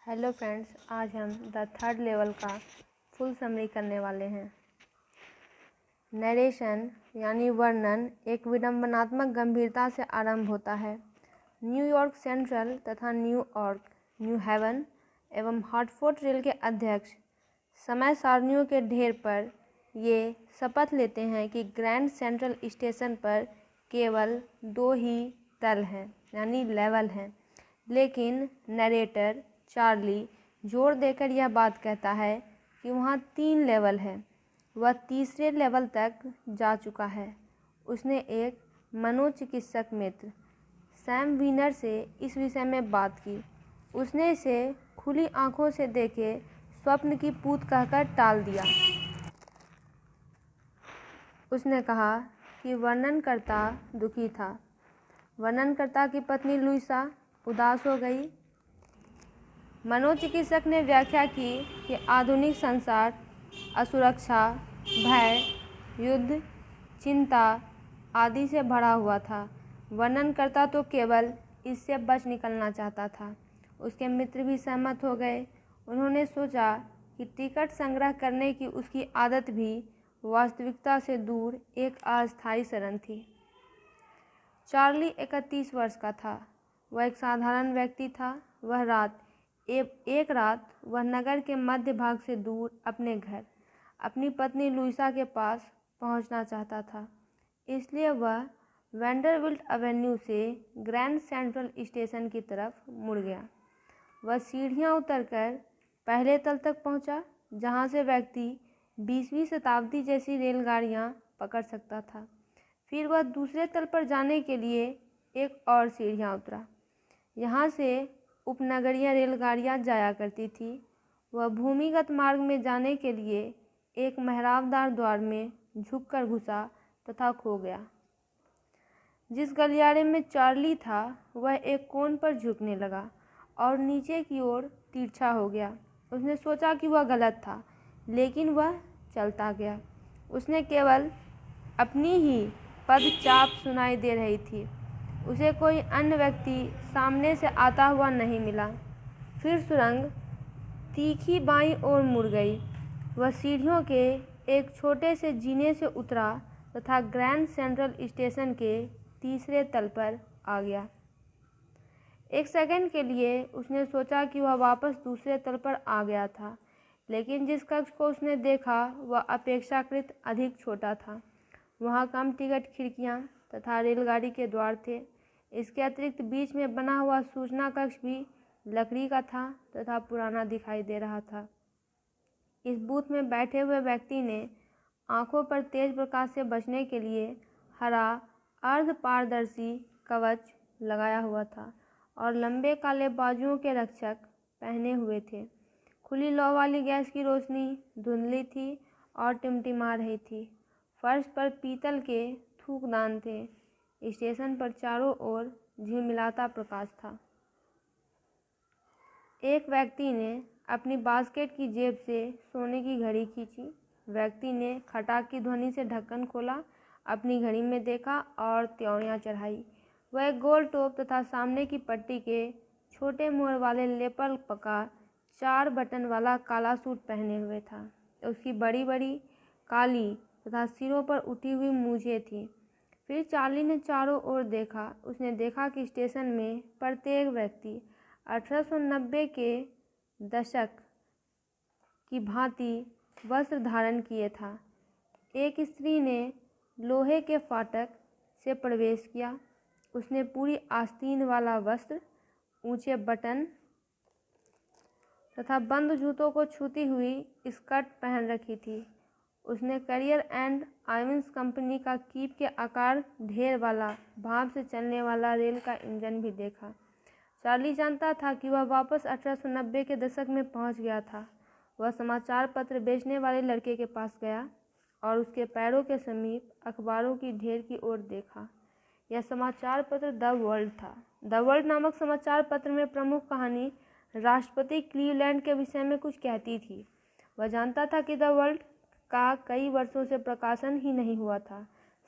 Hello friends, आज हम the third level का फुल समरी करने वाले हैं। नरेशन यानी वर्णन एक विडंबनात्मक गंभीरता से आरंभ होता है। न्यूयॉर्क सेंट्रल तथा न्यूयॉर्क, न्यू हेवन एवं हार्टफोर्ड रेल के अध्यक्ष समय सारणियों के ढेर पर ये शपथ लेते हैं कि ग्रैंड सेंट्रल स्टेशन पर केवल 2 ही तल हैं यानी लेवल हैं, लेकिन नरेटर चार्ली जोर देकर यह बात कहता है कि वहाँ 3 लेवल है। वह तीसरे लेवल तक जा चुका है। उसने एक मनोचिकित्सक मित्र सैम वीनर से इस विषय में बात की। उसने इसे खुली आंखों से देखे स्वप्न की पूत कहकर टाल दिया। उसने कहा कि वर्णनकर्ता दुखी था। वर्णनकर्ता की पत्नी लुइसा उदास हो गई। मनोचिकित्सक ने व्याख्या की कि आधुनिक संसार असुरक्षा, भय, युद्ध, चिंता आदि से भरा हुआ था। वर्णनकर्ता तो केवल इससे बच निकलना चाहता था। उसके मित्र भी सहमत हो गए। उन्होंने सोचा कि टिकट संग्रह करने की उसकी आदत भी वास्तविकता से दूर एक अस्थायी शरण थी। चार्ली 31 वर्ष का था। वह एक साधारण व्यक्ति था। एक रात वह नगर के मध्य भाग से दूर अपने घर अपनी पत्नी लुइसा के पास पहुंचना चाहता था। इसलिए वह वेंडरबिल्ट एवेन्यू से ग्रैंड सेंट्रल स्टेशन की तरफ मुड़ गया। वह सीढ़ियां उतरकर पहले तल तक पहुंचा, जहां से व्यक्ति 20वीं शताब्दी जैसी रेलगाड़ियां पकड़ सकता था। फिर वह दूसरे तल पर जाने के लिए एक और सीढ़ियां उतरा। यहाँ से उपनगरीय रेलगाड़ियां जाया करती थी। वह भूमिगत मार्ग में जाने के लिए एक मेहराबदार द्वार में झुककर घुसा तथा खो गया। जिस गलियारे में चार्ली था वह एक कोण पर झुकने लगा और नीचे की ओर तिरछा हो गया। उसने सोचा कि वह गलत था, लेकिन वह चलता गया। उसने केवल अपनी ही पदचाप सुनाई दे रही थी। उसे कोई अन्य व्यक्ति सामने से आता हुआ नहीं मिला। फिर सुरंग तीखी बाईं ओर मुड़ गई। वह सीढ़ियों के एक छोटे से जीने से उतरा तथा ग्रैंड सेंट्रल स्टेशन के तीसरे तल पर आ गया। एक सेकंड के लिए उसने सोचा कि वह वापस दूसरे तल पर आ गया था, लेकिन जिस कक्ष को उसने देखा वह अपेक्षाकृत अधिक छोटा था। वहाँ कम टिकट खिड़कियाँ तथा रेलगाड़ी के द्वार थे। इसके अतिरिक्त बीच में बना हुआ सूचना कक्ष भी लकड़ी का था तथा पुराना दिखाई दे रहा था। इस बूथ में बैठे हुए व्यक्ति ने आंखों पर तेज प्रकाश से बचने के लिए हरा अर्ध पारदर्शी कवच लगाया हुआ था और लंबे काले बाजुओं के रक्षक पहने हुए थे। खुली लौ वाली गैस की रोशनी धुंधली थी और टिमटिमा रही थी। फर्श पर पीतल के थूकदान थे। स्टेशन पर चारों ओर झिलमिलाता प्रकाश था। एक व्यक्ति ने अपनी बास्केट की जेब से सोने की घड़ी खींची। व्यक्ति ने खटाक की ध्वनि से ढक्कन खोला, अपनी घड़ी में देखा और त्योरियां चढ़ाई। वह एक गोल टोप तथा सामने की पट्टी के छोटे मोड़ वाले लेपल पका 4 बटन वाला काला सूट पहने हुए था। उसकी बड़ी बड़ी काली तथा सिरों पर उठी हुई मूछें थी। फिर चार्ली ने चारों ओर देखा। उसने देखा कि स्टेशन में प्रत्येक व्यक्ति 1890 के दशक की भांति वस्त्र धारण किए था। एक स्त्री ने लोहे के फाटक से प्रवेश किया। उसने पूरी आस्तीन वाला वस्त्र, ऊंचे बटन तथा बंद जूतों को छूती हुई स्कर्ट पहन रखी थी। उसने करियर एंड आइविंस कंपनी का कीप के आकार ढेर वाला भाप से चलने वाला रेल का इंजन भी देखा। चार्ली जानता था कि वह वापस 1890 के दशक में पहुंच गया था। वह समाचार पत्र बेचने वाले लड़के के पास गया और उसके पैरों के समीप अखबारों की ढेर की ओर देखा। यह समाचार पत्र द वर्ल्ड था। द वर्ल्ड नामक समाचार पत्र में प्रमुख कहानी राष्ट्रपति क्लीवलैंड के विषय में कुछ कहती थी। वह जानता था कि द वर्ल्ड का कई वर्षों से प्रकाशन ही नहीं हुआ था।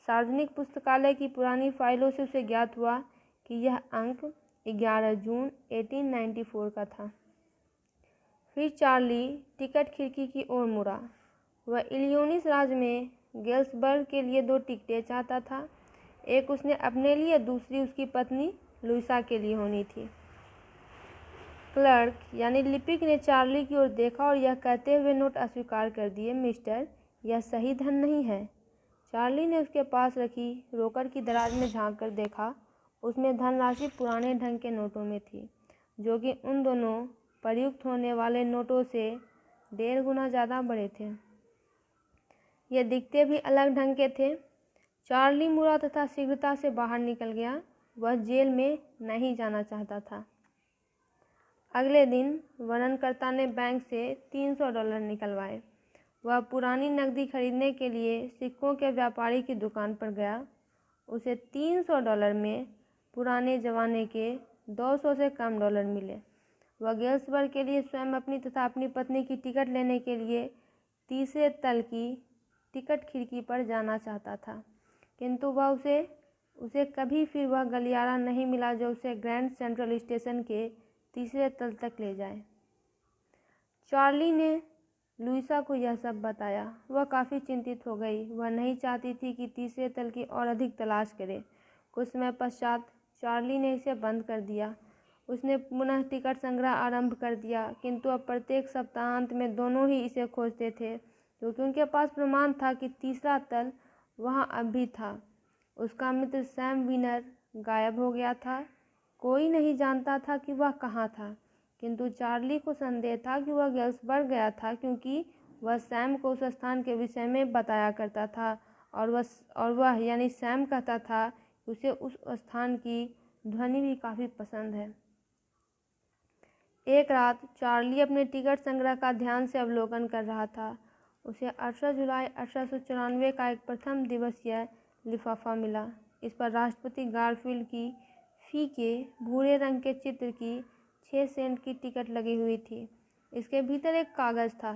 सार्वजनिक पुस्तकालय की पुरानी फाइलों से उसे ज्ञात हुआ कि यह अंक 11 जून 1894 का था। फिर चार्ली टिकट खिड़की की ओर मुड़ा। वह इलिनॉइस राज्य में गेल्सबर्ग के लिए 2 टिकटें चाहता था। एक उसने अपने लिए, दूसरी उसकी पत्नी लुइसा के लिए होनी थी। क्लर्क यानी लिपिक ने चार्ली की ओर देखा और यह कहते हुए नोट अस्वीकार कर दिए, मिस्टर, यह सही धन नहीं है। चार्ली ने उसके पास रखी रोकड़ की दराज में झांक कर देखा। उसमें धनराशि पुराने ढंग के नोटों में थी, जो कि उन दोनों प्रयुक्त होने वाले नोटों से 1.5 गुना ज़्यादा बड़े थे। ये दिखते भी अलग ढंग के थे। चार्ली मुड़ा तथा शीघ्रता से बाहर निकल गया। वह जेल में नहीं जाना चाहता था। अगले दिन वर्णनकर्ता ने बैंक से $300 निकलवाए। वह पुरानी नकदी खरीदने के लिए सिक्कों के व्यापारी की दुकान पर गया। उसे $300 में पुराने ज़माने के 200 से कम डॉलर मिले। वह गेल्सबर्ग के लिए स्वयं अपनी तथा अपनी पत्नी की टिकट लेने के लिए तीसरे तल की टिकट खिड़की पर जाना चाहता था, किंतु वह उसे कभी फिर वह गलियारा नहीं मिला जो उसे ग्रैंड सेंट्रल स्टेशन के तीसरे तल तक ले जाए। चार्ली ने लुइसा को यह सब बताया। वह काफ़ी चिंतित हो गई। वह नहीं चाहती थी कि तीसरे तल की और अधिक तलाश करे। कुछ समय पश्चात चार्ली ने इसे बंद कर दिया। उसने पुनः टिकट संग्रह आरंभ कर दिया, किंतु अब प्रत्येक सप्ताहांत में दोनों ही इसे खोजते थे, क्योंकि उनके पास प्रमाण था कि तीसरा तल वहां अब भी था। उसका मित्र सैम वीनर गायब हो गया था। कोई नहीं जानता था कि वह कहाँ था, किंतु चार्ली को संदेह था कि वह गेल्सबर्ग गया था, क्योंकि वह सैम को उस स्थान के विषय में बताया करता था और वह यानी सैम कहता था कि उसे उस स्थान की ध्वनि भी काफ़ी पसंद है। एक रात चार्ली अपने टिकट संग्रह का ध्यान से अवलोकन कर रहा था। उसे 18 जुलाई 1894 का एक प्रथम दिवसीय लिफाफा मिला। इस पर राष्ट्रपति गारफील्ड की फीके भूरे रंग के चित्र की 6 सेंट की टिकट लगी हुई थी। इसके भीतर एक कागज़ था।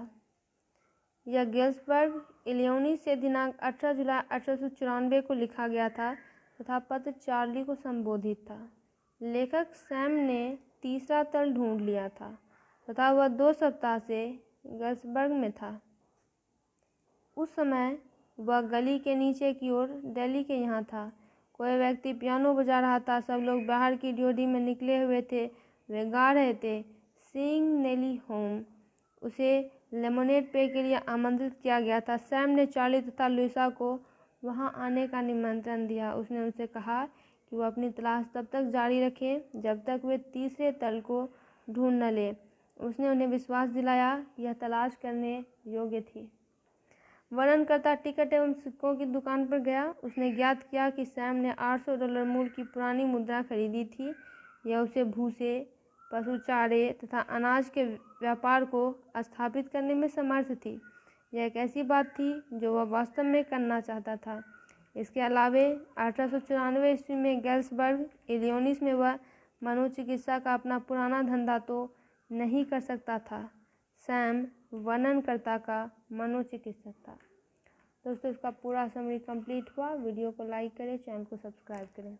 यह गेल्सबर्ग, इलिनॉइस से दिनांक 18 जुलाई 1894 को लिखा गया था तथा पत्र चार्ली को संबोधित था। लेखक सैम ने तीसरा तल ढूंढ लिया था तथा वह 2 सप्ताह से गेल्सबर्ग में था। उस समय वह गली के नीचे की ओर दिल्ली के यहाँ था। कोई व्यक्ति पियानो बजा रहा था। सब लोग बाहर की ड्योढ़ी में निकले हुए थे। वे गा रहे थे, सिंग नेली होम। उसे लेमोनेड पेय के लिए आमंत्रित किया गया था। सैम ने चार्ली तथा लुइसा को वहां आने का निमंत्रण दिया। उसने उनसे कहा कि वह अपनी तलाश तब तक जारी रखें जब तक वे तीसरे तल को ढूंढ न ले। उसने उन्हें विश्वास दिलाया यह तलाश करने योग्य थी। वर्णनकर्ता टिकट एवं सिक्कों की दुकान पर गया। उसने ज्ञात किया कि सैम ने $800 मूल्य की पुरानी मुद्रा खरीदी थी। यह उसे भूसे, पशु चारे तथा अनाज के व्यापार को स्थापित करने में समर्थ थी। यह एक ऐसी बात थी जो वह वास्तव में करना चाहता था। इसके अलावे 1894 ईस्वी में गेल्सबर्ग, इलिनॉइस में वह मनोचिकित्सा का अपना पुराना धंधा तो नहीं कर सकता था। सैम वर्णनकर्ता का मनोचिकित्सक था। दोस्तों, इसका पूरा समरी कंप्लीट हुआ। वीडियो को लाइक करें, चैनल को सब्सक्राइब करें।